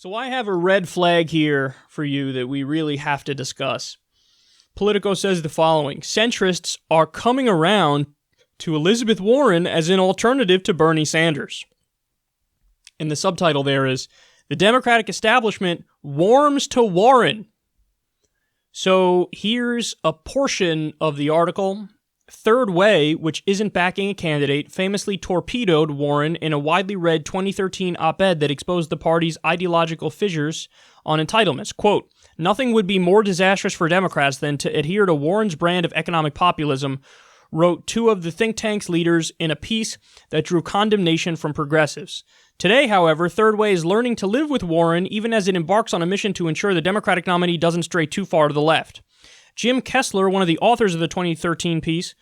So I have a red flag here for you that we really have to discuss. Politico says the following: centrists are coming around to Elizabeth Warren as an alternative to Bernie Sanders. And the subtitle there is, "The Democratic Establishment Warms to Warren." So here's a portion of the article. Third Way, which isn't backing a candidate, famously torpedoed Warren in a widely read 2013 op-ed that exposed the party's ideological fissures on entitlements. Quote, "Nothing would be more disastrous for Democrats than to adhere to Warren's brand of economic populism," wrote two of the think tank's leaders in a piece that drew condemnation from progressives. Today, however, Third Way is learning to live with Warren even as it embarks on a mission to ensure the Democratic nominee doesn't stray too far to the left. Jim Kessler, one of the authors of the 2013 piece,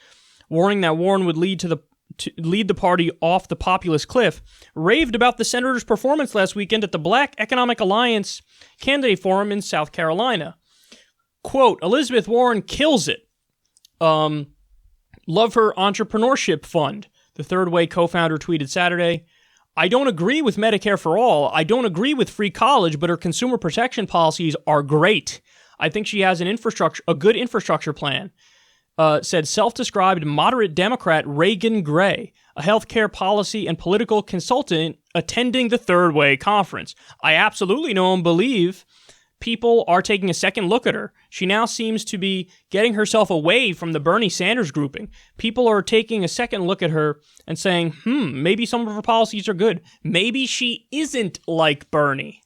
warning that Warren would lead the party off the populist cliff, raved about the senator's performance last weekend at the Black Economic Alliance Candidate Forum in South Carolina. Quote, "Elizabeth Warren kills it. Love her entrepreneurship fund," the Third Way co-founder tweeted Saturday. "I don't agree with Medicare for all. I don't agree with free college, but her consumer protection policies are great. I think she has a good infrastructure plan," said self-described moderate Democrat Reagan Gray, a healthcare policy and political consultant attending the Third Way conference. "I absolutely know and believe people are taking a second look at her. She now seems to be getting herself away from the Bernie Sanders grouping. People are taking a second look at her and saying, maybe some of her policies are good. Maybe she isn't like Bernie."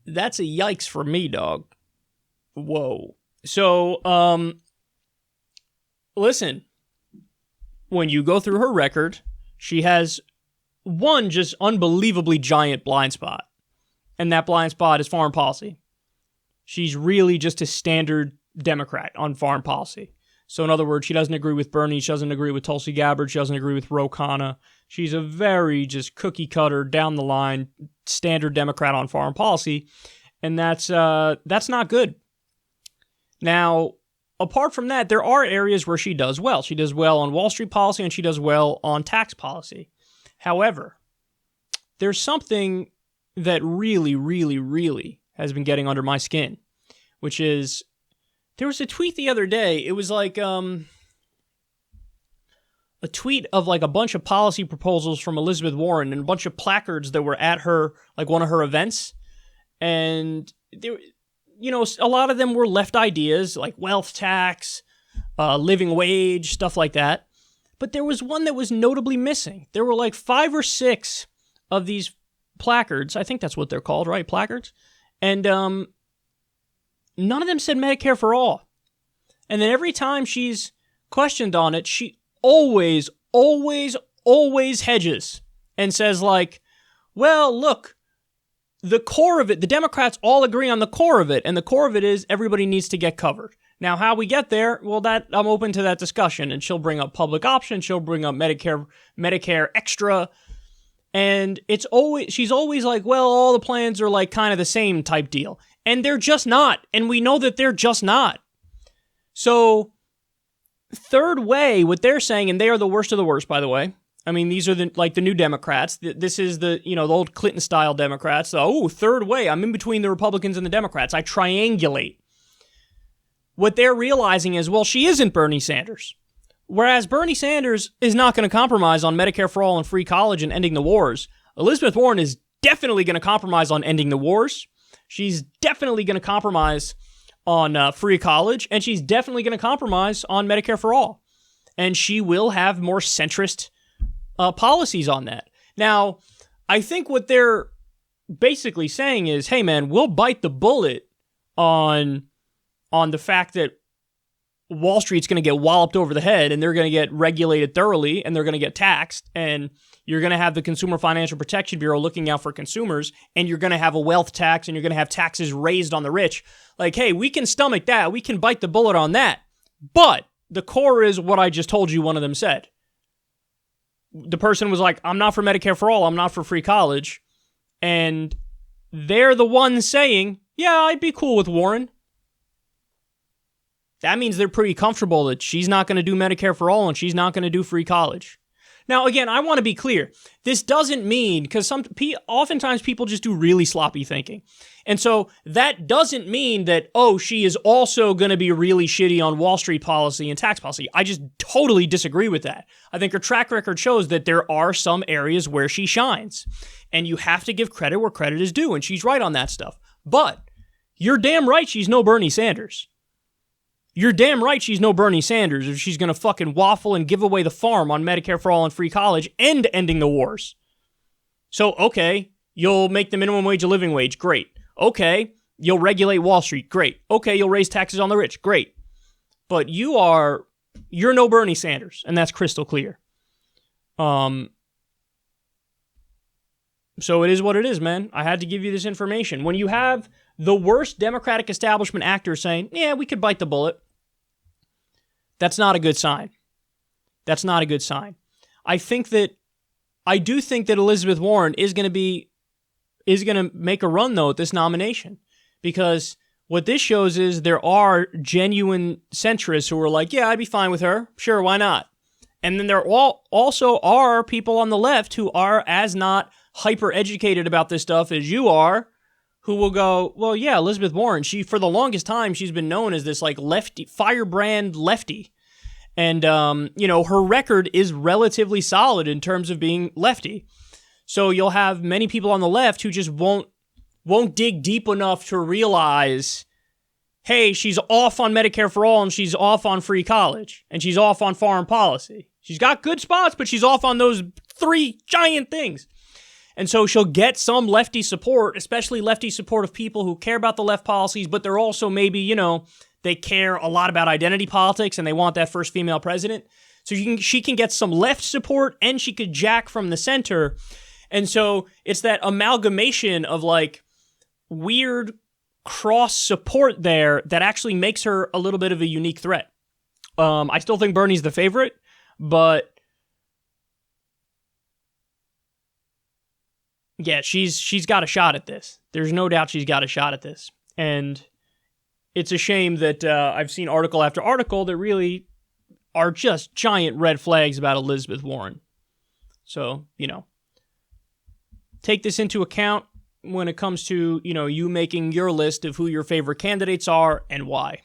That's a yikes for me, dog. Whoa. So, listen, when you go through her record, she has one just unbelievably giant blind spot. And that blind spot is foreign policy. She's really just a standard Democrat on foreign policy. So in other words, she doesn't agree with Bernie. She doesn't agree with Tulsi Gabbard. She doesn't agree with Ro Khanna. She's a very just cookie cutter, down the line, standard Democrat on foreign policy. And that's not good. Now, apart from that, there are areas where she does well. She does well on Wall Street policy and she does well on tax policy. However, there's something that really, really, really has been getting under my skin, which is, there was a tweet the other day. It was like a tweet of like a bunch of policy proposals from Elizabeth Warren and a bunch of placards that were at her, like one of her events. And there, a lot of them were left ideas like wealth tax, living wage, stuff like that. But there was one that was notably missing. There were like 5 or 6 of these placards. I think that's what they're called, right? Placards. And none of them said Medicare for all. And then every time she's questioned on it, she always hedges and says like, well, look, the core of it, the Democrats all agree on the core of it. And the core of it is everybody needs to get covered. Now, how we get there, well, that I'm open to that discussion. And she'll bring up public option. She'll bring up Medicare extra. And she's always like, well, all the plans are like kind of the same type deal. And they're just not. And we know that they're just not. So Third Way, what they're saying, and they are the worst of the worst, by the way. I mean, these are the new Democrats. This is the old Clinton-style Democrats. So, Third Way, I'm in between the Republicans and the Democrats. I triangulate. What they're realizing is, well, she isn't Bernie Sanders. Whereas Bernie Sanders is not going to compromise on Medicare for all and free college and ending the wars. Elizabeth Warren is definitely going to compromise on ending the wars. She's definitely going to compromise on free college. And she's definitely going to compromise on Medicare for all. And she will have more centrist policies on that. Now, I think what they're basically saying is, hey, man, we'll bite the bullet on the fact that Wall Street's going to get walloped over the head and they're going to get regulated thoroughly and they're going to get taxed, and you're going to have the Consumer Financial Protection Bureau looking out for consumers, and you're going to have a wealth tax and you're going to have taxes raised on the rich. Like, hey, we can stomach that. We can bite the bullet on that. But the core is what I just told you one of them said. The person was like, I'm not for Medicare for all. I'm not for free college. And they're the ones saying, yeah, I'd be cool with Warren. That means they're pretty comfortable that she's not going to do Medicare for all and she's not going to do free college. Now, again, I want to be clear. This doesn't mean, because oftentimes people just do really sloppy thinking. And so that doesn't mean that, oh, she is also going to be really shitty on Wall Street policy and tax policy. I just totally disagree with that. I think her track record shows that there are some areas where she shines. And you have to give credit where credit is due, and she's right on that stuff. But you're damn right she's no Bernie Sanders. You're damn right she's no Bernie Sanders if she's going to fucking waffle and give away the farm on Medicare for all and free college and ending the wars. So, okay, you'll make the minimum wage a living wage. Great. Okay, you'll regulate Wall Street. Great. Okay, you'll raise taxes on the rich. Great. But you're no Bernie Sanders, and that's crystal clear. So it is what it is, man. I had to give you this information. When you have the worst Democratic establishment actors saying, yeah, we could bite the bullet, that's not a good sign. That's not a good sign. I do think that Elizabeth Warren is going to make a run, though, at this nomination. Because what this shows is there are genuine centrists who are like, yeah, I'd be fine with her. Sure, why not? And then there also are people on the left who are as not hyper-educated about this stuff as you are, who will go, well, yeah, Elizabeth Warren, for the longest time, she's been known as this like lefty, firebrand lefty. And, her record is relatively solid in terms of being lefty. So you'll have many people on the left who just won't dig deep enough to realize, hey, she's off on Medicare for all and she's off on free college and she's off on foreign policy. She's got good spots, but she's off on those 3 giant things. And so she'll get some lefty support, especially lefty support of people who care about the left policies, but they're also maybe, they care a lot about identity politics and they want that first female president. So she can get some left support and she could jack from the center. And so it's that amalgamation of like weird cross support there that actually makes her a little bit of a unique threat. I still think Bernie's the favorite, but yeah, she's got a shot at this. There's no doubt she's got a shot at this. And it's a shame that I've seen article after article that really are just giant red flags about Elizabeth Warren. So, take this into account when it comes to, you making your list of who your favorite candidates are and why.